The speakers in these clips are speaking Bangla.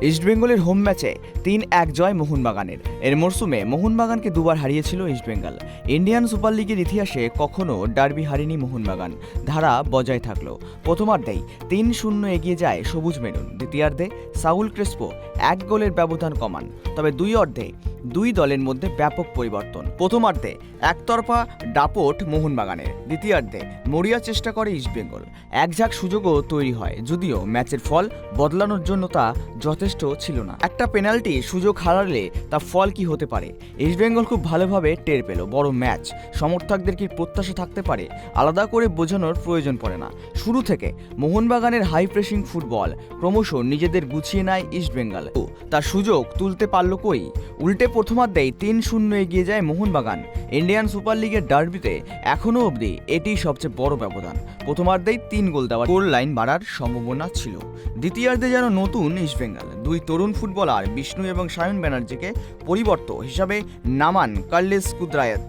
ইস্টবেঙ্গলের হোম ম্যাচে ৩-১ জয় মোহনবাগানের। এর মরশুমে মোহনবাগানকে দুবার হারিয়েছিল ইস্টবেঙ্গল। ইন্ডিয়ান সুপার লিগের ইতিহাসে কখনো ডার্বি হারেনি মোহনবাগান। ধারা বজায় থাকলো। প্রথমার্ধেই ৩-০ এগিয়ে যায় সবুজ মেরুন। দ্বিতীয়ার্ধে সাউল ক্রেসপো ১ গোলের ব্যবধান কমান। তবে দুই অর্ধে দুই দলের মধ্যে ব্যাপক পরিবর্তন। প্রথমার্ধে একতরফা দাপট মোহনবাগানের। দ্বিতীয়ার্ধে মরিয়া চেষ্টা করে ইস্টবেঙ্গল। একঝাঁক সুযোগও তৈরি হয়, যদিও ম্যাচের ফল বদলানোর জন্য তা যথেষ্ট ছিল না। একটা পেনাল্টি সুযোগ হারালে তা ফল কি হতে পারে ইস্টবেঙ্গল খুব ভালোভাবে টের পেল। বড় ম্যাচ, সমর্থকদের কি প্রত্যাশা থাকতে পারে আলাদা করে বোঝানোর প্রয়োজন পড়ে না। শুরু থেকে মোহনবাগানের হাই প্রেসিং ফুটবল ক্রমশ নিজেদের গুছিয়ে নেয় ইস্টবেঙ্গল। তার সুযোগ তুলতে পারল কই? উল্টে প্রথমার্ধেই ৩-০ এগিয়ে যায় মোহনবাগান। ইন্ডিয়ান সুপার লিগের ডার্বিতে এখনও অবধি এটিই সবচেয়ে বড় ব্যবধান। প্রথমার্ধেই ৩ গোল দেওয়ার গোল লাইন বাড়ার সম্ভাবনা ছিল। দ্বিতীয়ার্ধে যেন নতুন ইস্টবেঙ্গল। দুই তরুণ ফুটবলার বিষ্ণু এবং সায়ন ব্যানার্জিকে পরিবর্তন হিসাবে নামান কার্লেস কুদ্রায়েত।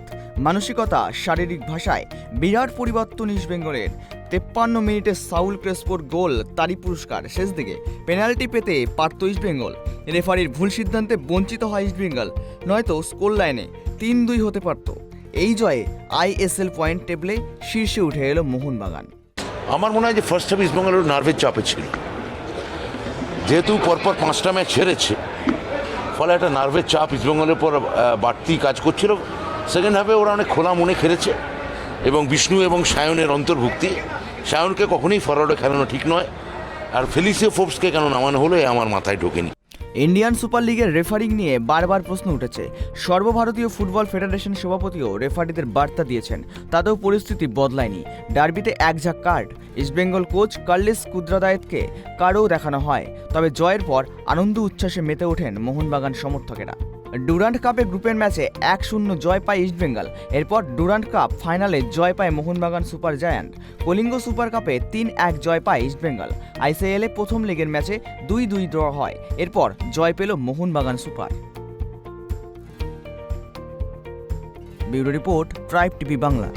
মানসিকতা, শারীরিক ভাষায় বিরাট পরিবর্তন ইস্টবেঙ্গলের। ৫৩ মিনিটে সাউল ক্রেসপোর গোল তারই পুরস্কার। শেষ দিকে পেনাল্টি পেতে পারত ইস্টবেঙ্গল। রেফারির ভুল সিদ্ধান্তে বঞ্চিত হয় ইস্টবেঙ্গল, নয়তো স্কোর লাইনে ৩-২ হতে পারত। এই জয়ে আইএসএল পয়েন্ট টেবলে শীর্ষে উঠে এলো মোহনবাগান। আমার মনে হয় যে ফার্স্ট হাফ ইস্টবেঙ্গলের নার্ভের চাপে ছিল, যেহেতু পরপর 5টা ম্যাচ হেরেছে, ফলে একটা নার্ভের চাপ ইস্টবেঙ্গলের পর বাড়তি কাজ করছিল। সেকেন্ড হাফে ওরা অনেক খোলা মনে খেলেছে এবং বিষ্ণু এবং সায়নের অন্তর্ভুক্তি। সায়নকে কখনোই ফরওয়ার্ডে খেলানো ঠিক নয়, আর ফেলিসিও ফোর্বসকে কেন নামানো হলো আমার মাথায় ঢোকেনি। ইন্ডিয়ান সুপার লিগের রেফারিং নিয়ে বারবার প্রশ্ন উঠেছে। সর্বভারতীয় ফুটবল ফেডারেশন সভাপতিও রেফারিদের বার্তা দিয়েছেন, তাতেও পরিস্থিতি বদলায়নি। ডার্বিতে একঝাঁক কার্ড। ইস্টবেঙ্গল কোচ কার্লেস কুদ্রাদায়েতকে কার্ডও দেখানো হয়। তবে জয়ের পর আনন্দ উচ্ছ্বাসে মেতে ওঠেন মোহনবাগান সমর্থকেরা। ডুরান্ড কাপে গ্রুপের ম্যাচে ১-০ জয় পায় ইস্টবেঙ্গল। এরপর ডুরান্ড কাপ ফাইনালে জয় পায় Mohun Bagan super giant. Kalinga super কাপে ৩-১ জয় পায় ইস্টবেঙ্গল। আইসিএলে প্রথম লেগের ম্যাচে ২-২ ড্র হয়। এরপর জয় পেল Mohun Bagan super. Bureau report, tribe TV Bangla.